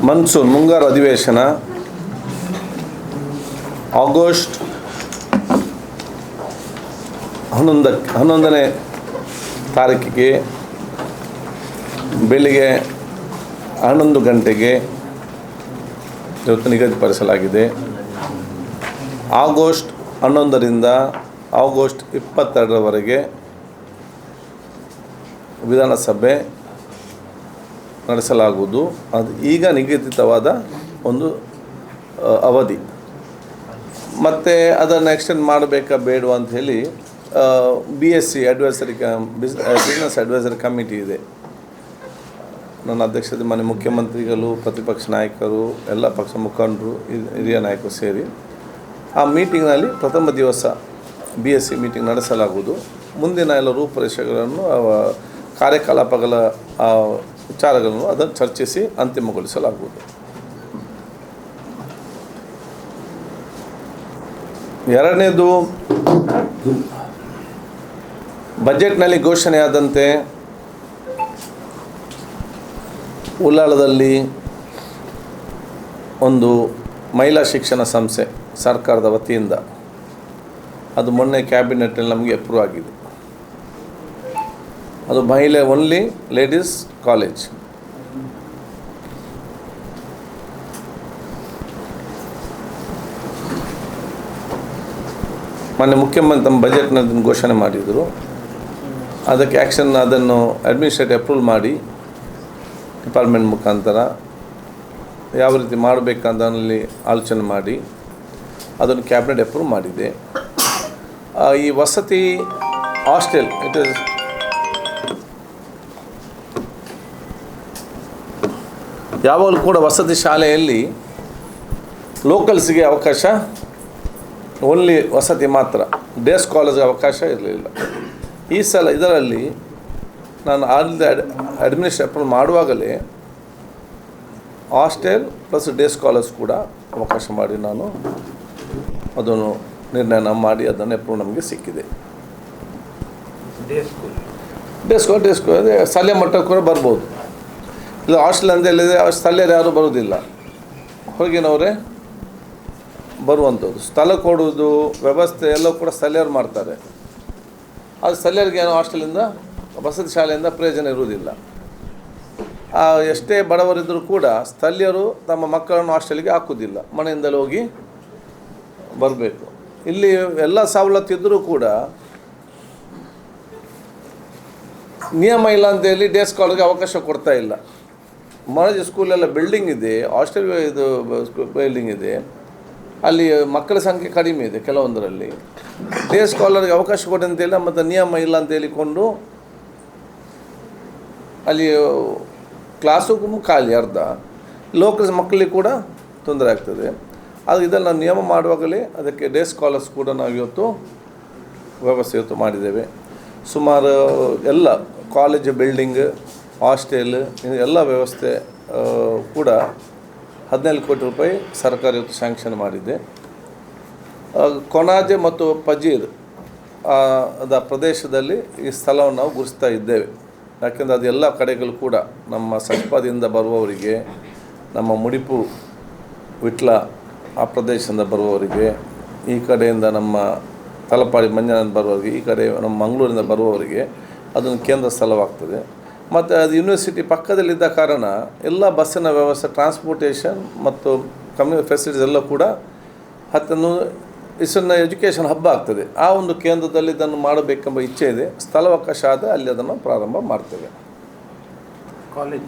Monsoon ಮುಂಗಾರು ಅಧಿವೇಶನ August 11ನೇ ತಾರೀಕಿಗೆ ಬೆಳಿಗ್ಗೆ 11 ಗಂಟೆಗೆ ಇವತ್ತು ನಿಗದಿಪಡಿಸಲಾಗಿದೆ. ಆಗಸ್ಟ್ 11ರಿಂದ ಆಗಸ್ಟ್ 22ರವರೆಗೆ ವಿಧಾನಸಭೆ ನಡೆಸಲಾಗುವುದು. ಅದು ಈಗ ನಿಗದಿತವಾದ ಒಂದು ಅವಧಿ. ಮತ್ತು ಅದನ್ನು ಎಕ್ಸ್ಟೆಂಡ್ ಮಾಡಬೇಕಾ ಬೇಡವಾ ಅಂತ ಹೇಳಿ BSc ಬಿಸ್ನೆಸ್ ಅಡ್ವೈಸರಿ ಕಮಿಟಿ ಇದೆ. ನನ್ನ ಅಧ್ಯಕ್ಷತೆ ಮಾನ್ಯ ಮುಖ್ಯಮಂತ್ರಿಗಳು, ಪ್ರತಿಪಕ್ಷ ನಾಯಕರು, ಎಲ್ಲ ಪಕ್ಷ ಮುಖಂಡರು, ಹಿರಿಯ ನಾಯಕರು ಸೇರಿ ಆ ಮೀಟಿಂಗ್ನಲ್ಲಿ ಪ್ರಥಮ ದಿವಸ BSc ಮೀಟಿಂಗ್ ನಡೆಸಲಾಗುವುದು. ಮುಂದಿನ ಎಲ್ಲ ರೂಪುರೇಷೆಗಳನ್ನು ಕಾರ್ಯಕಲಾಪಗಳ ವಿಚಾರಗಳನ್ನು ಅದನ್ನು ಚರ್ಚಿಸಿ ಅಂತಿಮಗೊಳಿಸಲಾಗುವುದು. ಎರಡನೇದು, ಬಜೆಟ್ನಲ್ಲಿ ಘೋಷಣೆಯಾದಂತೆ ಉಳ್ಳಾಲದಲ್ಲಿ ಒಂದು ಮಹಿಳಾ ಶಿಕ್ಷಣ ಸಂಸ್ಥೆ ಸರ್ಕಾರದ ವತಿಯಿಂದ ಅದು ಮೊನ್ನೆ ಕ್ಯಾಬಿನೆಟಲ್ಲಿ ನಮಗೆ ಅಪ್ರೂವ್ ಆಗಿದೆ. ಅದು ಮಹಿಳೆ ಓನ್ಲಿ ಲೇಡೀಸ್ ಕಾಲೇಜ್. ಮೊನ್ನೆ ಮುಖ್ಯಮಂತ್ರಿ ತಮ್ಮ ಬಜೆಟ್ನಲ್ಲಿ ಘೋಷಣೆ ಮಾಡಿದರು. ಅದಕ್ಕೆ ಅದನ್ನು ಅಡ್ಮಿನಿಸ್ಟ್ರೇಟಿವ್ ಅಪ್ರೂವಲ್ ಮಾಡಿ ಡಿಪಾರ್ಟ್ಮೆಂಟ್ ಮುಖಾಂತರ ಯಾವ ರೀತಿ ಮಾಡಬೇಕಂತ ಅಲ್ಲಿ ಆಲೋಚನೆ ಮಾಡಿ ಅದನ್ನು ಕ್ಯಾಬಿನೆಟ್ ಅಪ್ರೂವ್ ಮಾಡಿದೆ. ಈ ವಸತಿ ಹಾಸ್ಟೆಲ್ ಯಾವಾಗಲೂ ಕೂಡ ವಸತಿ ಶಾಲೆಯಲ್ಲಿ ಲೋಕಲ್ಸ್ಗೆ ಅವಕಾಶ, ಓನ್ಲಿ ವಸತಿ ಮಾತ್ರ, ಡೇಸ್ ಕಾಲೇಜ್ಗೆ ಅವಕಾಶ ಇರಲಿಲ್ಲ. ಈ ಸಲ ಇದರಲ್ಲಿ ನಾನು ಅಡ್ಮಿನಿಸ್ಟ್ರೇಟಿವ್ ಅಪ್ರೂವ್ ಮಾಡುವಾಗಲೇ ಹಾಸ್ಟೆಲ್ ಪ್ಲಸ್ ಡೇಸ್ ಕಾಲೇಜ್ ಕೂಡ ಅವಕಾಶ ಮಾಡಿ ನಾನು ಅದನ್ನು ನಿರ್ಣಯ ಮಾಡಿ ಅದನ್ನು ಅಪ್ರೂವ್ ನಮಗೆ ಸಿಕ್ಕಿದೆ. ಡೇಸ್ ಕಾಲೇಜ್ ಸ್ಥಳೀಯ ಮಟ್ಟಕ್ಕೆ ಕೂಡ ಬರ್ಬೋದು. ಇಲ್ಲ ಹಾಸ್ಟೆಲ್ ಅಂತ ಹೇಳಿದರೆ ಸ್ಥಳೀಯರು ಯಾರೂ ಬರೋದಿಲ್ಲ, ಹೊರಗಿನವರೇ ಬರುವಂಥದ್ದು. ಸ್ಥಳ ಕೊಡುವುದು ವ್ಯವಸ್ಥೆ ಎಲ್ಲವೂ ಕೂಡ ಸ್ಥಳೀಯರು ಮಾಡ್ತಾರೆ. ಅದು ಸ್ಥಳೀಯರಿಗೆ ಏನೋ ಹಾಸ್ಟೆಲಿಂದ ವಸತಿ ಶಾಲೆಯಿಂದ ಪ್ರಯೋಜನ ಇರುವುದಿಲ್ಲ. ಎಷ್ಟೇ ಬಡವರಿದ್ದರೂ ಕೂಡ ಸ್ಥಳೀಯರು ತಮ್ಮ ಮಕ್ಕಳನ್ನು ಹಾಸ್ಟೆಲಿಗೆ ಹಾಕುವುದಿಲ್ಲ, ಮನೆಯಿಂದಲೇ ಹೋಗಿ ಬರಬೇಕು. ಇಲ್ಲಿ ಎಲ್ಲ ಸವಲತ್ತಿದ್ದರೂ ಕೂಡ ನಿಯಮ ಇಲ್ಲ ಅಂತೇಳಿ ಡೇಸ್ ಕಾಲೇಜ್ಗೆ ಅವಕಾಶ ಕೊಡ್ತಾ ಇಲ್ಲ. ಮನೋಜ್ ಸ್ಕೂಲೆಲ್ಲ ಬಿಲ್ಡಿಂಗ್ ಇದೆ, ಹಾಸ್ಟೆಲ್ ಇದು ಬಿಲ್ಡಿಂಗ್ ಇದೆ, ಅಲ್ಲಿ ಮಕ್ಕಳ ಸಂಖ್ಯೆ ಕಡಿಮೆ ಇದೆ ಕೆಲವೊಂದರಲ್ಲಿ. ಡೇಸ್ ಕಾಲರ್ಗೆ ಅವಕಾಶ ಕೊಡಿ ಅಂತೇಳಿ ಮತ್ತು ನಿಯಮ ಇಲ್ಲ ಅಂತ ಹೇಳಿಕೊಂಡು ಅಲ್ಲಿ ಕ್ಲಾಸು ಖಾಲಿ ಅರ್ಧ, ಲೋಕಲ್ ಮಕ್ಕಳಿಗೆ ಕೂಡ ತೊಂದರೆ ಆಗ್ತದೆ. ಅದು ಇದನ್ನು ನಾವು ನಿಯಮ ಮಾಡುವಾಗಲೇ ಅದಕ್ಕೆ ಡೇಸ್ ಕಾಲರ್ಸ್ ಕೂಡ ನಾವು ಇವತ್ತು ವ್ಯವಸ್ಥೆ ಮಾಡಿದ್ದೇವೆ. ಸುಮಾರು ಎಲ್ಲ ಕಾಲೇಜ್ ಬಿಲ್ಡಿಂಗ್, ಹಾಸ್ಟೆಲ್ ಎಲ್ಲ ವ್ಯವಸ್ಥೆ ಕೂಡ 17 ಕೋಟಿ ರೂಪಾಯಿ ಸರ್ಕಾರ ಇವತ್ತು ಸ್ಯಾಂಕ್ಷನ್ ಮಾಡಿದೆ. ಕೊನಾಜೆ ಮತ್ತು ಪಜೀರ್ ಪ್ರದೇಶದಲ್ಲಿ ಈ ಸ್ಥಳವನ್ನು ನಾವು ಗುರುತಿಸ್ತಾ ಇದ್ದೇವೆ. ಯಾಕೆಂದರೆ ಅದು ಎಲ್ಲ ಕಡೆಗಳು ಕೂಡ ನಮ್ಮ ಸಜ್ಪಾದಿಂದ ಬರುವವರಿಗೆ, ನಮ್ಮ ಮುಡಿಪು ವಿಟ್ಲ ಆ ಪ್ರದೇಶದಿಂದ ಬರುವವರಿಗೆ, ಈ ಕಡೆಯಿಂದ ನಮ್ಮ ತಲಪಾಡಿ ಮಂಜಾನಂದ ಬರುವವರಿಗೆ, ಈ ಕಡೆ ನಮ್ಮ ಮಂಗಳೂರಿಂದ ಬರುವವರಿಗೆ ಅದೊಂದು ಕೇಂದ್ರ ಸ್ಥಳವಾಗ್ತದೆ. ಮತ್ತು ಅದು ಯೂನಿವರ್ಸಿಟಿ ಪಕ್ಕದಲ್ಲಿದ್ದ ಕಾರಣ ಎಲ್ಲ ಬಸ್ಸಿನ ವ್ಯವಸ್ಥೆ, ಟ್ರಾನ್ಸ್ಪೋರ್ಟೇಷನ್ ಮತ್ತು ಕಮ್ಯುನಿಟಿ ಫೆಸಿಲಿಟೀಸ್ ಎಲ್ಲ ಕೂಡ ಇದನ್ನು ಎಜುಕೇಷನ್ ಹಬ್ಬ ಆಗ್ತದೆ. ಆ ಒಂದು ಕೇಂದ್ರದಲ್ಲಿ ಇದನ್ನು ಮಾಡಬೇಕೆಂಬ ಇಚ್ಛೆ ಇದೆ. ಸ್ಥಳಾವಕಾಶ ಆದರೆ ಅಲ್ಲಿ ಅದನ್ನು ಪ್ರಾರಂಭ ಮಾಡ್ತೇವೆ. ಕಾಲೇಜ್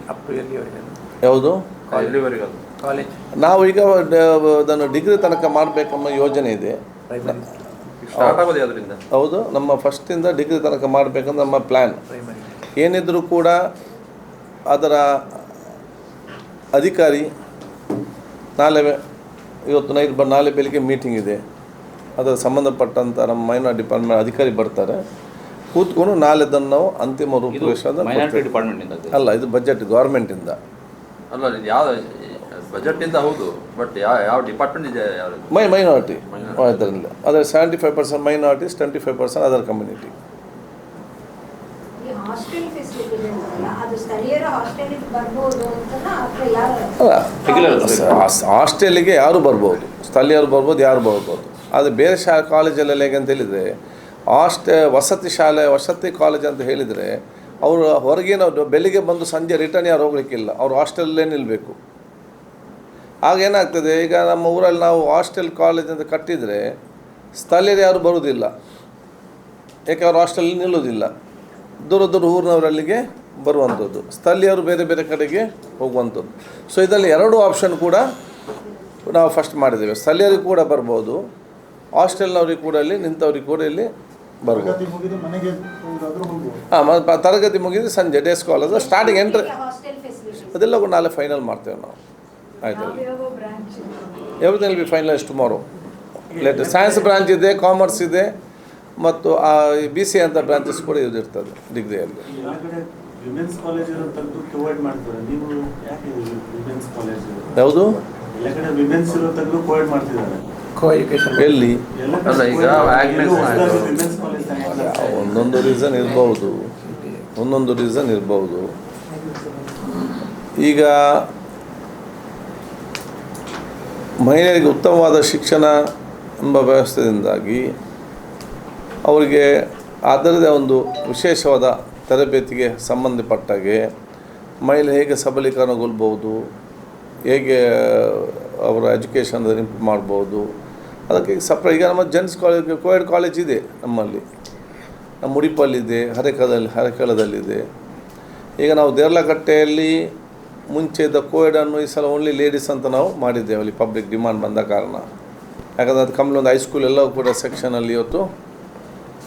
ಯಾವುದು ಕಾಲೇಜ್ ನಾವು ಈಗ ಅದನ್ನು ಡಿಗ್ರಿ ತನಕ ಮಾಡಬೇಕೆಂಬ ಯೋಜನೆ ಇದೆ. ಹೌದು, ನಮ್ಮ ಫಸ್ಟಿಂದ ಡಿಗ್ರಿ ತನಕ ಮಾಡಬೇಕಂದ್ರೆ ನಮ್ಮ ಪ್ಲ್ಯಾನ್. ಏನಿದ್ರೂ ಕೂಡ ಅದರ ಅಧಿಕಾರಿ ನಾಳೆ ಬೆಳಿಗ್ಗೆ ಮೀಟಿಂಗ್ ಇದೆ. ಅದರ ಸಂಬಂಧಪಟ್ಟಂಥ ನಮ್ಮ ಮೈನಾರಿಟಿ ಡಿಪಾರ್ಟ್ಮೆಂಟ್ ಅಧಿಕಾರಿ ಬರ್ತಾರೆ, ಕೂತ್ಕೊಂಡು ನಾಳೆದನ್ನು ನಾವು ಅಂತಿಮ ರೂಪುರೇಷ ಅಲ್ಲ, ಇದು ಬಜೆಟ್ ಗೌರ್ಮೆಂಟಿಂದ ಅಲ್ಲ, ಇದು ಯಾವ ಬಜೆಟಿಂದ ಹೌದು, ಬಟ್ ಯಾವ ಡಿಪಾರ್ಟ್ಮೆಂಟ್ ಇದೆ? ಮೈನಾರಿಟಿ ಅದರಿಂದ ಅದರ 75% minorities, 25% other community. Hostel facility ಅದು ಸ್ಥಳೀಯರು ಹಾಸ್ಟೆಲಿಗೆ ಬರ್ಬೋದು ಅಂತನಾ ಅಥವಾ ಯಾರು ಹಾಸ್ಟೆಲಿಗೆ ಯಾರು ಬರ್ಬೋದು, ಸ್ಥಳೀಯರು ಬರ್ಬೋದು, ಯಾರು ಬರ್ಬೋದು. ಆದರೆ ಬೇರೆ ಕಾಲೇಜಲ್ಲೆಲ್ಲ ಹೇಗೆ ಅಂತ ಹೇಳಿದರೆ ವಸತಿ ಕಾಲೇಜ್ ಅಂತ ಹೇಳಿದರೆ ಅವರು ಹೊರಗಿನ ಬೆಳಿಗ್ಗೆ ಬಂದು ಸಂಜೆ ರಿಟರ್ನ್ ಯಾರು ಹೋಗ್ಲಿಕ್ಕಿಲ್ಲ, ಅವರು ಹಾಸ್ಟೆಲ್ಲೇ ನಿಲ್ಲಬೇಕು. ಆಗೇನಾಗ್ತದೆ, ಈಗ ನಮ್ಮ ಊರಲ್ಲಿ ನಾವು ಹಾಸ್ಟೆಲ್ ಕಾಲೇಜ್ ಅಂತ ಕಟ್ಟಿದರೆ ಸ್ಥಳೀಯರು ಯಾರು ಬರುವುದಿಲ್ಲ, ಏಕೆ ಅವರು ಹಾಸ್ಟೆಲ್ ನಿಲ್ಲೋದಿಲ್ಲ. ದೂರ ಊರಿನವರಲ್ಲಿಗೆ ಬರುವಂಥದ್ದು, ಸ್ಥಳೀಯರು ಬೇರೆ ಬೇರೆ ಕಡೆಗೆ ಹೋಗುವಂಥದ್ದು. ಸೊ ಇದರಲ್ಲಿ 2 ಆಪ್ಷನ್ ಕೂಡ ನಾವು ಫಸ್ಟ್ ಮಾಡಿದ್ದೇವೆ. ಸ್ಥಳೀಯರಿಗೆ ಕೂಡ ಬರ್ಬೋದು, ಹಾಸ್ಟೆಲ್ನವ್ರಿಗೆ ಕೂಡ ಇಲ್ಲಿ ನಿಂತವ್ರಿಗೆ ಕೂಡ ಇಲ್ಲಿ ಬರ್ಬೋದು. ತರಗತಿ ಮುಗಿದು ಸಂಜೆ day scholar starting entry hostel facility ಅದೆಲ್ಲ ನಾಳೆ ಫೈನಲ್ ಮಾಡ್ತೇವೆ ನಾವು. ಆಯಿತು, everything will be finalise tomorrow. Latest science branch ಇದೆ, ಕಾಮರ್ಸ್ ಇದೆ, ಮತ್ತು BC ಅಂತ ಬ್ರಾಂಚಸ್ ಕೂಡ ಇರ್ತದೆ ಡಿಗ್ರಿಯಲ್ಲಿ. ಯಾವುದು ಎಲ್ಲಿ ಒಂದೊಂದು ರೀಸನ್ ಇರ್ಬೋದು. ಈಗ ಮಹಿಳೆಯರಿಗೆ ಉತ್ತಮವಾದ ಶಿಕ್ಷಣ ಎಂಬ ವ್ಯವಸ್ಥೆಯಿಂದಾಗಿ ಅವರಿಗೆ ಅದರದೇ ಒಂದು ವಿಶೇಷವಾದ ತರಬೇತಿಗೆ ಸಂಬಂಧಪಟ್ಟಾಗೆ ಮಹಿಳೆ ಹೇಗೆ ಸಬಲೀಕರಣಗೊಳ್ಬೋದು, ಹೇಗೆ ಅವರ ಎಜುಕೇಷನ್ ಇಂಪ್ರೂವ್ ಮಾಡ್ಬೋದು, ಅದಕ್ಕೆ ಈಗ ನಮ್ಮ ಜೆಂಟ್ಸ್ ಕಾಲೇಜ್ ಕೋಯೆಡ್ ಕಾಲೇಜ್ ಇದೆ ನಮ್ಮಲ್ಲಿ, ನಮ್ಮ ಉಡುಪಲ್ಲಿದೆ, ಹರೇಕಳದಲ್ಲಿದೆ. ಈಗ ನಾವು ದೇರ್ಲಕಟ್ಟೆಯಲ್ಲಿ ಮುಂಚೆ ಇದ್ದ ಕೋಯೆಡನ್ನು ಈ ಸಲ ಓನ್ಲಿ ಲೇಡೀಸ್ ಅಂತ ನಾವು ಮಾಡಿದ್ದೇವೆ, ಅಲ್ಲಿ ಪಬ್ಲಿಕ್ ಡಿಮಾಂಡ್ ಬಂದ ಕಾರಣ. ಯಾಕಂದರೆ ಅದು ಕಮ್ಮಿ ಒಂದು ಹೈಸ್ಕೂಲ್ ಎಲ್ಲವೂ ಕೂಡ ಸೆಕ್ಷನಲ್ಲಿ ಇವತ್ತು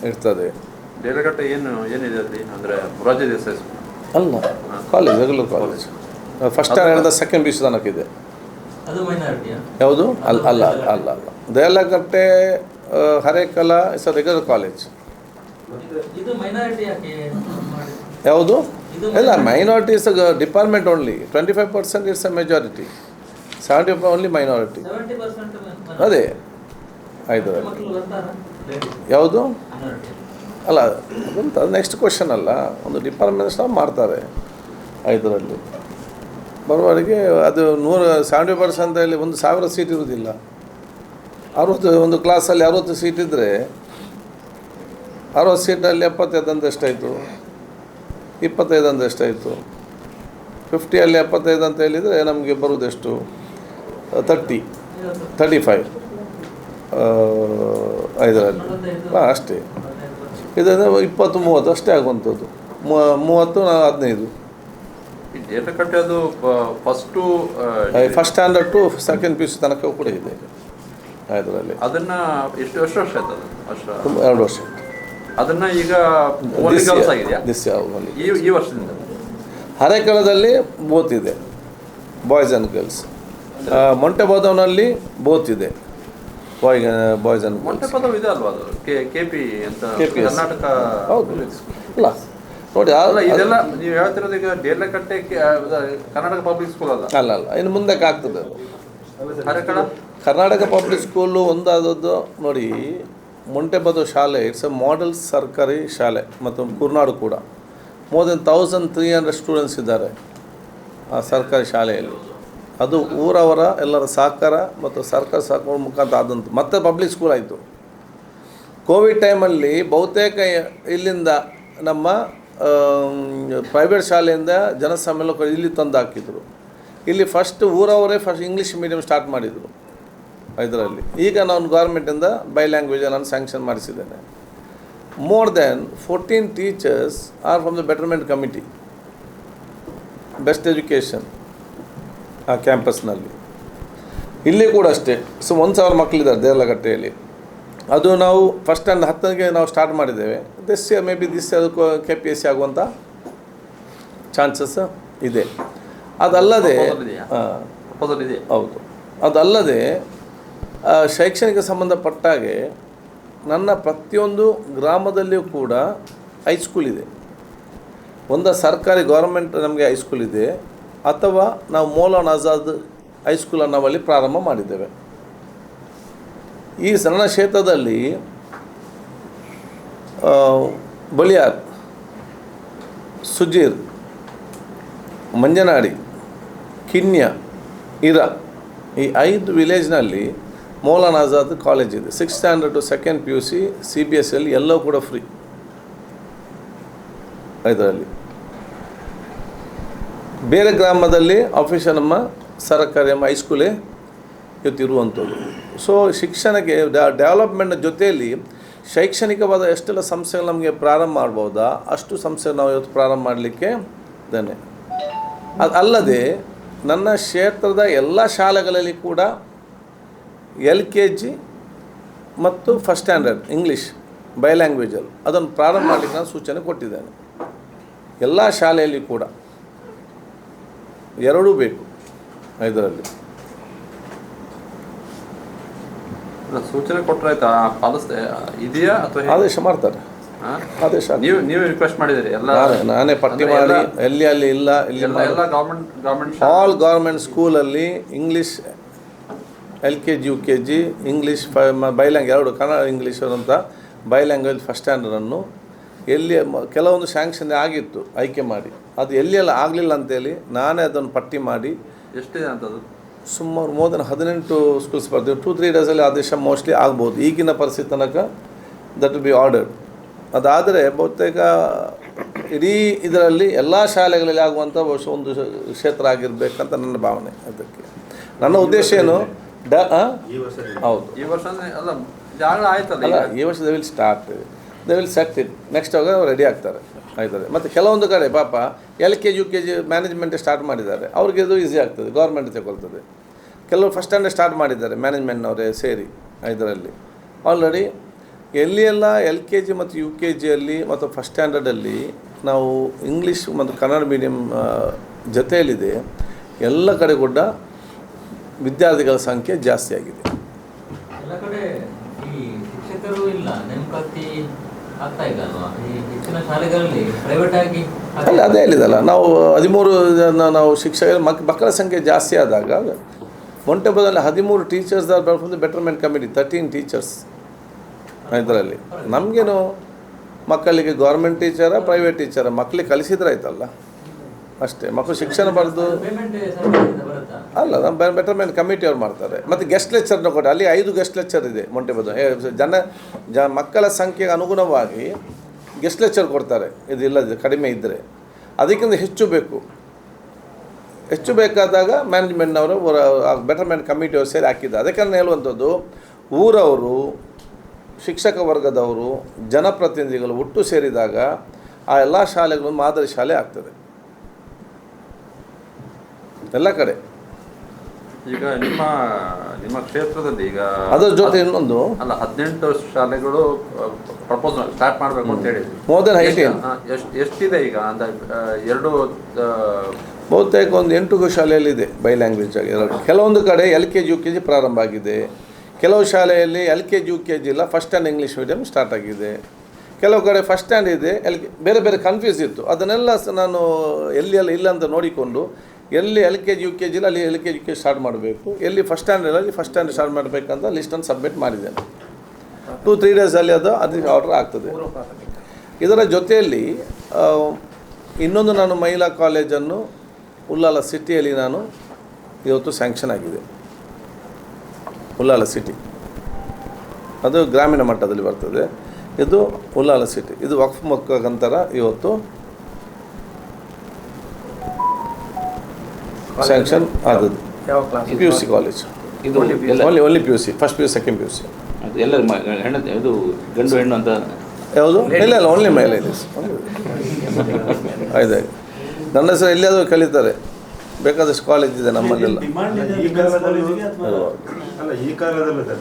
ಇರ್ತದೆ. ದೇರ್ಲಕಟ್ಟೆ ಏನಿದೆ ಅಲ್ಲಿ ಅಂದರೆ ಮೊರಾರ್ಜಿ ದೇಸಾಯಿ ಅಲ್ಲ, college regular college, first standard second PUC ತನಕ ಇದೆ. ಯಾವುದು ಅಲ್ಲ Deralakatte Harekala is a regular college. ಯಾವುದು ಇಲ್ಲ, minority is department only. 25% it's a majority, 70% only minority. ಅದೇ ಆಯಿತು. ಯಾವುದು ಅಲ್ಲ, ಅದಂತ ನೆಕ್ಸ್ಟ್ ಕ್ವಶನ್ ಅಲ್ಲ, ಒಂದು ಡಿಪಾರ್ಟ್ಮೆಂಟ್ಸ್ ಮಾಡ್ತಾರೆ. 5ರಲ್ಲಿ ಬರುವವರೆಗೆ ಅದು 70% ಅಲ್ಲಿ 1,000 ಸೀಟ್ ಇರುವುದಿಲ್ಲ. 60 ಒಂದು ಕ್ಲಾಸಲ್ಲಿ 60 ಸೀಟ್ ಇದ್ದರೆ 60 ಸೀಟಲ್ಲಿ 75 ಅಂತ ಎಷ್ಟಾಯಿತು, 25 ಅಂತ ಎಷ್ಟಾಯಿತು, 50ಅಲ್ಲಿ 75 ಅಂತ ಹೇಳಿದರೆ ನಮಗೆ ಬರುವುದೆಷ್ಟು, 35 5ರಲ್ಲಿ ಅಷ್ಟೇ. ಇದನ್ನು 20-30 ಅಷ್ಟೇ ಆಗುವಂಥದ್ದು, 30-15. ದೇರ್ಲಕಟ್ಟೆ ಅದು first standard to second PUC ತನಕ ಕೂಡ ಇದೆ ಅದರಲ್ಲಿ. ಅದನ್ನು ಎಷ್ಟು ವರ್ಷ ಆಯ್ತು ಅದು? 2 ವರ್ಷ. ಅದನ್ನು ಈಗ ಈ ವರ್ಷದಿಂದ ಹರೇಕಳದಲ್ಲಿ ಬೋತ್ ಇದೆ, ಬಾಯ್ಸ್ ಆ್ಯಂಡ್ ಗರ್ಲ್ಸ್. ಮೊಂಟೆಬಾದವ್ನಲ್ಲಿ ಬೋತ್ ಇದೆ, ಬಾಯ್ಸ್ ಆ್ಯಂಡ್ ಗರ್ಲ್ಸ್. ಮೊಂಟೆಬಾದವ್ ಇದೆ ಅಲ್ವಾ ಅದು KP ಅಂತ ಕರ್ನಾಟಕ? ಹೌದು, ಇಲ್ಲ ನೋಡಿ ಇದೆಲ್ಲ ನೀವು ಹೇಳ್ತಿರೋದು ಈಗ ದೇರ್ಲಕಟ್ಟೆ ಕರ್ನಾಟಕ ಪಬ್ಲಿಕ್ ಸ್ಕೂಲ್ ಅಲ್ಲ, ಇನ್ನು ಮುಂದಕ್ಕೆ ಆಗ್ತದೆ. ಹರೇಕಳ ಕರ್ನಾಟಕ ಪಬ್ಲಿಕ್ ಸ್ಕೂಲು ಒಂದಾದದ್ದು ನೋಡಿ. ಮೊಂಟೆಬಾದವ್ ಶಾಲೆ ಇಟ್ಸ್ ಎ ಮಾಡೆಲ್ ಸರ್ಕಾರಿ ಶಾಲೆ, ಮತ್ತು ಕುರ್ನಾಡು ಕೂಡ ಮೋರ್ ದೆನ್ 1300 ಸ್ಟೂಡೆಂಟ್ಸ್ ಇದ್ದಾರೆ ಆ ಸರ್ಕಾರಿ ಶಾಲೆಯಲ್ಲಿ. ಅದು ಊರವರ ಎಲ್ಲರ ಸಹಕಾರ ಮತ್ತು ಸರ್ಕಾರ ಸಹಕಾರ ಮುಖಾಂತರ ಆದಂಥ ಮತ್ತೆ ಪಬ್ಲಿಕ್ ಸ್ಕೂಲ್ ಆಯಿತು. ಕೋವಿಡ್ ಟೈಮಲ್ಲಿ ಬಹುತೇಕ ಇಲ್ಲಿಂದ ನಮ್ಮ ಪ್ರೈವೇಟ್ ಶಾಲೆಯಿಂದ ಜನಸಮ್ಮೇಳನ ಇಲ್ಲಿ ತಂದು ಹಾಕಿದರು. ಇಲ್ಲಿ ಊರವರೇ ಫಸ್ಟ್ ಇಂಗ್ಲೀಷ್ ಮೀಡಿಯಮ್ ಸ್ಟಾರ್ಟ್ ಮಾಡಿದರು 5ರಲ್ಲಿ. ಈಗ ನಾನು ಗೌರ್ಮೆಂಟಿಂದ ಬೈ ಲ್ಯಾಂಗ್ವೇಜ್ ನಾನು ಸ್ಯಾಂಕ್ಷನ್ ಮಾಡಿಸಿದ್ದೇನೆ. More than 14 teachers are from the betterment committee, best education ಆ ಕ್ಯಾಂಪಸ್ನಲ್ಲಿ. ಇಲ್ಲಿ ಕೂಡ ಅಷ್ಟೇ. ಸೊ 1000 ಮಕ್ಕಳಿದ್ದಾರೆ ದೇರ್ಲಕಟ್ಟೆಯಲ್ಲಿ. ಅದು ನಾವು ಫಸ್ಟ್ ಸ್ಟ್ಯಾಂಡ್ 10ಗೆ ನಾವು ಸ್ಟಾರ್ಟ್ ಮಾಡಿದ್ದೇವೆ. ದಿಸ್ ಮೇ ಬಿ ಅದಕ್ಕೂ KPSC ಆಗುವಂಥ ಚಾನ್ಸಸ್ ಇದೆ. ಅದಲ್ಲದೆ ಹೌದು, ಅದಲ್ಲದೆ ಶೈಕ್ಷಣಿಕ ಸಂಬಂಧಪಟ್ಟಾಗೆ ನನ್ನ ಪ್ರತಿಯೊಂದು ಗ್ರಾಮದಲ್ಲಿಯೂ ಕೂಡ ಹೈಸ್ಕೂಲ್ ಇದೆ. ಒಂದು ಸರ್ಕಾರಿ ಗೌರ್ಮೆಂಟ್ ನಮಗೆ ಹೈಸ್ಕೂಲ್ ಇದೆ, ಅಥವಾ ನಾವು ಮೌಲಾನಾ ಆಜಾದ್ ಹೈಸ್ಕೂಲನ್ನು ನಾವಲ್ಲಿ ಪ್ರಾರಂಭ ಮಾಡಿದ್ದೇವೆ. ಈ ಸಣ್ಣ ಕ್ಷೇತ್ರದಲ್ಲಿ ಬಳಿಯಾರ್, ಸುಜೀರ್, ಮಂಜನಾಡಿ, ಕಿನ್ಯ, ಇರಾ, ಈ 5 ವಿಲೇಜ್ನಲ್ಲಿ ಮೌಲಾನಾ ಆಜಾದ್ ಕಾಲೇಜ್ ಇದೆ. 6th standard to 2nd PUC CBSE ಅಲ್ಲಿ ಎಲ್ಲವೂ ಕೂಡ ಫ್ರೀ. ಇದರಲ್ಲಿ ಬೇರೆ ಗ್ರಾಮದಲ್ಲಿ ಆಫೀಸರ್ ನಮ್ಮ ಸರ್ಕಾರಿ ಹೈಸ್ಕೂಲೇ ಇವತ್ತಿರುವಂಥದ್ದು. ಸೊ ಶಿಕ್ಷಣಕ್ಕೆ ಡೆವಲಪ್ಮೆಂಟ್ ಜೊತೆಯಲ್ಲಿ ಶೈಕ್ಷಣಿಕವಾದ ಎಷ್ಟೆಲ್ಲ ಸಂಸ್ಥೆಗಳು ನಮಗೆ ಪ್ರಾರಂಭ ಮಾಡ್ಬೋದಾ ಅಷ್ಟು ಸಂಸ್ಥೆ ನಾವು ಇವತ್ತು ಪ್ರಾರಂಭ ಮಾಡಲಿಕ್ಕೆ ಇದ್ದೇನೆ. ಅದು ಅಲ್ಲದೆ ನನ್ನ ಕ್ಷೇತ್ರದ ಎಲ್ಲ ಶಾಲೆಗಳಲ್ಲಿ ಕೂಡ LKG ಮತ್ತು 1st ಸ್ಟ್ಯಾಂಡರ್ಡ್ ಇಂಗ್ಲೀಷ್ ಬೈ ಲ್ಯಾಂಗ್ವೇಜಲ್ಲಿ ಅದನ್ನು ಪ್ರಾರಂಭ ಮಾಡಲಿಕ್ಕೆ ನಾನು ಸೂಚನೆ ಕೊಟ್ಟಿದ್ದೇನೆ. ಎಲ್ಲ ಶಾಲೆಯಲ್ಲಿ ಕೂಡ ಎರಡೂ ಬೇಕು. ಇದರಲ್ಲಿ ಸೂಚನೆ ಕೊಟ್ಟರೆ ಆಯ್ತಾ, ಪಾಲಿಸ್ತಾ ಇದೆಯಾ ಅಥವಾ ಆದೇಶ ಮಾಡ್ತಾರೆ. ಆದೇಶ ನೀವು ರಿಕ್ವೆಸ್ಟ್ ಮಾಡಿದಿರಿ ಎಲ್ಲ? ನಾನೇ ಪಟ್ಟಿ ಮಾಡಿ ಎಲ್ಲಿ ಅಲ್ಲಿ ಇಲ್ಲ ಇಲ್ಲಿ ಎಲ್ಲ ಗೌರ್ಮೆಂಟ್ ಆಲ್ ಗೌರ್ಮೆಂಟ್ ಸ್ಕೂಲಲ್ಲಿ English LKG UKG English by language ಎರಡು ಕನ್ನಡ ಇಂಗ್ಲೀಷ್ ಅಂತ ಬೈ ಲ್ಯಾಂಗ್ವೇಜ್ 1st ಸ್ಟ್ಯಾಂಡರ್ಡನ್ನು ಎಲ್ಲಿ ಕೆಲವೊಂದು ಸ್ಯಾಂಕ್ಷನ್ ಆಗಿತ್ತು ಆಯ್ಕೆ ಮಾಡಿ, ಅದು ಎಲ್ಲಿಯೆಲ್ಲ ಆಗಲಿಲ್ಲ ಅಂತೇಳಿ ನಾನೇ ಅದನ್ನು ಪಟ್ಟಿ ಮಾಡಿ. ಎಷ್ಟಿದೆ ಅಂತದ್ದು? ಸುಮಾರು ಮೋರ್ ದೆನ್ 18 ಸ್ಕೂಲ್ಸ್ ಬರ್ತೀವಿ. 2-3 ಡೇಸಲ್ಲಿ ಆದೇಶ ಮೋಸ್ಟ್ಲಿ ಆಗ್ಬೋದು ಈಗಿನ ಪರಿಸ್ಥಿತಿ ತನಕ. That will be ordered. ಅದಾದರೆ ಬಹುತೇಕ ಇಡೀ ಇದರಲ್ಲಿ ಎಲ್ಲ ಶಾಲೆಗಳಲ್ಲಿ ಆಗುವಂಥ ಒಂದು ಕ್ಷೇತ್ರ ಆಗಿರಬೇಕಂತ ನನ್ನ ಭಾವನೆ. ಅದಕ್ಕೆ ನನ್ನ ಉದ್ದೇಶ ಏನು ಹೌದು ಈ ವರ್ಷ ಅಲ್ಲ ಜಾಗ ಆಯ್ತಲ್ಲ ಅಲ್ಲ, ಈ ವರ್ಷ they will start, they will set it. Next ಆಗ ರೆಡಿ ಆಗ್ತಾರೆ ಆಯ್ತದೆ. ಮತ್ತು ಕೆಲವೊಂದು ಕಡೆ ಪಾಪ LKG UKG ಮ್ಯಾನೇಜ್ಮೆಂಟ್ ಸ್ಟಾರ್ಟ್ ಮಾಡಿದ್ದಾರೆ, ಅವ್ರಿಗೆ ಇದು ಈಸಿ ಆಗ್ತದೆ, ಗೌರ್ಮೆಂಟ್ ತಗೊಳ್ತದೆ. ಕೆಲವರು 1st ಸ್ಟ್ಯಾಂಡರ್ಡ್ ಸ್ಟಾರ್ಟ್ ಮಾಡಿದ್ದಾರೆ ಮ್ಯಾನೇಜ್ಮೆಂಟ್ನವರೇ ಸೇರಿ. ಇದರಲ್ಲಿ ಆಲ್ರೆಡಿ ಎಲ್ಲಿಯೆಲ್ಲ LKG ಮತ್ತು UKGಯಲ್ಲಿ ಮತ್ತು 1st ಸ್ಟ್ಯಾಂಡರ್ಡಲ್ಲಿ ನಾವು ಇಂಗ್ಲೀಷ್ ಮತ್ತು ಕನ್ನಡ ಮೀಡಿಯಮ್ ಜೊತೆಯಲ್ಲಿದೆ, ಎಲ್ಲ ಕಡೆ ಕೂಡ ವಿದ್ಯಾರ್ಥಿಗಳ ಸಂಖ್ಯೆ ಜಾಸ್ತಿ ಆಗಿದೆ. ಎಲ್ಲ ಕಡೆ ಈ ಶಿಕ್ಷಕರು ಇಲ್ಲ, ನೇಮಕಾತಿ ಆಗ್ತಾ ಇಲ್ಲ ಅಲ್ವಾ? ಈ ಹೆಚ್ಚಿನ ಶಾಲೆಗಳಲ್ಲಿ ಪ್ರೈವೇಟ್ ಆಗಿ ಅಲ್ಲ, ಅದೇ ಹೇಳಿದಲ್ಲ ನಾವು 13 ಜನ ನಾವು ಶಿಕ್ಷಕರ ಮಕ್ಕಳ ಸಂಖ್ಯೆ ಜಾಸ್ತಿ ಆದಾಗ ಮೊಂಟೆಬದಲ್ಲಿ 13 teachers from the betterment committee, 13 teachers. ಇದರಲ್ಲಿ ನಮಗೇನು ಮಕ್ಕಳಿಗೆ ಗೌರ್ಮೆಂಟ್ ಟೀಚರ ಪ್ರೈವೇಟ್ ಟೀಚರ ಮಕ್ಕಳಿಗೆ ಕಲಿಸಿದ್ರೆ ಆಯ್ತಲ್ಲ ಅಷ್ಟೇ. ಮಕ್ಕಳು ಶಿಕ್ಷಣ ಬರೆದು ಅಲ್ಲ, ನಮ್ಮ ಬೆಟರ್ಮೆಂಟ್ ಕಮಿಟಿ ಅವ್ರು ಮಾಡ್ತಾರೆ. ಮತ್ತು ಗೆಸ್ಟ್ ಲೆಕ್ಚರ್ನ ಕೊಟ್ಟು ಅಲ್ಲಿ 5 ಗೆಸ್ಟ್ ಲೆಕ್ಚರ್ ಇದೆ ಮೊಂಟೆಬದ ಮಕ್ಕಳ ಸಂಖ್ಯೆಗೆ ಅನುಗುಣವಾಗಿ ಗೆಸ್ಟ್ ಲೆಕ್ಚರ್ ಕೊಡ್ತಾರೆ. ಇದು ಇಲ್ಲ ಕಡಿಮೆ ಇದ್ದರೆ ಅದಕ್ಕಿಂತ ಹೆಚ್ಚು ಬೇಕು. ಹೆಚ್ಚು ಬೇಕಾದಾಗ ಮ್ಯಾನೇಜ್ಮೆಂಟ್ನವರು ಬೆಟರ್ಮೆಂಟ್ ಕಮಿಟಿಯವರು ಸೇರಿ ಹಾಕಿದ್ದಾರೆ. ಅದಕ್ಕೆ ನಾನು ಹೇಳುವಂಥದ್ದು, ಊರವರು, ಶಿಕ್ಷಕ ವರ್ಗದವರು, ಜನಪ್ರತಿನಿಧಿಗಳು ಒಟ್ಟು ಸೇರಿದಾಗ ಆ ಎಲ್ಲ ಶಾಲೆಗಳು ಮಾದರಿ ಶಾಲೆ ಆಗ್ತದೆ ಎಲ್ಲ ಕಡೆ. ಈಗ ನಿಮ್ಮ ಕ್ಷೇತ್ರದಲ್ಲಿ ಈಗ ಅದರ ಜೊತೆ ಇನ್ನೊಂದು ಅಲ್ಲ 18 ಶಾಲೆಗಳು ಪ್ರಪೋಸಲ್ ಸ್ಟಾರ್ಟ್ ಮಾಡಬೇಕು ಅಂತ ಹೇಳಿದ್ವಿ. ಮೋರ್ ದೆನ್ 18 ಎಷ್ಟಿದೆ ಈಗ ಅಂತ? ಎರಡು ಬಹುತೇಕ ಒಂದು 8 ಶಾಲೆಯಲ್ಲಿದೆ ಬೈ ಲ್ಯಾಂಗ್ವೇಜ್ ಆಗಿ. ಕೆಲವೊಂದು ಕಡೆ LKG UKG ಪ್ರಾರಂಭ ಆಗಿದೆ, ಕೆಲವು ಶಾಲೆಯಲ್ಲಿ LKG UKG ಇಲ್ಲ, 1st stand English medium start ಆಗಿದೆ. ಕೆಲವು ಕಡೆ 1st ಸ್ಟ್ಯಾಂಡ್ ಇದೆ, ಬೇರೆ ಬೇರೆ ಕನ್ಫ್ಯೂಸ್ ಇತ್ತು. ಅದನ್ನೆಲ್ಲ ನಾನು ಎಲ್ಲಿಯೆಲ್ಲ ಇಲ್ಲ ಅಂತ ನೋಡಿಕೊಂಡು ಎಲ್ಲಿ LKG UKG ಇಲ್ಲ ಅಲ್ಲಿ LKG UKG ಸ್ಟಾರ್ಟ್ ಮಾಡಬೇಕು, ಎಲ್ಲಿ 1st ಸ್ಟ್ಯಾಂಡರ್ಡಲ್ಲಿ 1st ಸ್ಟ್ಯಾಂಡರ್ಡ್ ಸ್ಟಾರ್ಟ್ ಮಾಡಬೇಕಂತ ಲಿಸ್ಟನ್ನು ಸಬ್ಮಿಟ್ ಮಾಡಿದ್ದೇನೆ. 2-3 ಡೇಸಲ್ಲಿ ಅದಕ್ಕೆ ಆರ್ಡರ್ ಆಗ್ತದೆ. ಇದರ ಜೊತೆಯಲ್ಲಿ ಇನ್ನೊಂದು ನಾನು ಮಹಿಳಾ ಕಾಲೇಜನ್ನು ಉಲ್ಲಾಲ ಸಿಟಿಯಲ್ಲಿ ನಾನು ಇವತ್ತು ಸ್ಯಾಂಕ್ಷನ್ ಆಗಿದೆ. ಉಲ್ಲಾಲ ಸಿಟಿ ಅದು ಗ್ರಾಮೀಣ ಮಟ್ಟದಲ್ಲಿ ಬರ್ತದೆ. ಇದು ಉಲ್ಲಾಲ ಸಿಟಿ, ಇದು ವಕ್ಫ್ ಮುಖಾಂತರ ಇವತ್ತು ಸ್ಯಾಂಕ್ಷನ್ ಆದದ್ದು. PUC ಕಾಲೇಜ್ ಇದು only PUC, 1st PUC 2nd PUC. ಅದು ಎಲ್ಲ ಹೆಣ್ಣು, ಇದು ಗಂಡು ಹೆಣ್ಣು ಅಂತ ಯಾವುದು? ಇಲ್ಲ ಇಲ್ಲ, ಓನ್ಲಿ ಮಹಿಳೆ ಇದೆ. ಆಯ್ತು, ನನ್ನ ಹೆಸರು ಎಲ್ಲಿಯಾದರೂ ಕಲಿತಾರೆ, ಬೇಕಾದಷ್ಟು ಕಾಲೇಜ್ ಇದೆ ನಮ್ಮಲ್ಲೆಲ್ಲ. ಅಲ್ಲ, ಈ ಕಾಲದಲ್ಲ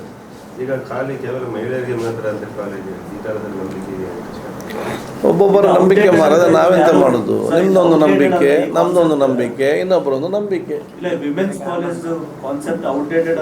ಈಗ ಖಾಲಿ ಕೇವಲ ಮಹಿಳೆಯರಿಗೆ ಮಾತ್ರ ಅಂತ ಕಾಲೇಜ್ ಈ ಕಾಲದಲ್ಲಿ ನಂಬಿಕೆ ಒಬ್ಬೊಬ್ಬರ ನಂಬಿಕೆ ಮಾರದ ನಾವೆಂತ ಮಾಡೋದು? ನಿಮ್ದೊಂದು ನಂಬಿಕೆ, ನಮ್ದೊಂದು ನಂಬಿಕೆ, ಇನ್ನೊಬ್ಬರೊಂದು ನಂಬಿಕೆ. ಇಲ್ಲ, ವಿಮೆನ್ಸ್ ಕಾಲೇಜ್ ಕಾನ್ಸೆಪ್ಟ್ ಔಟ್ಡೇಟೆಡ್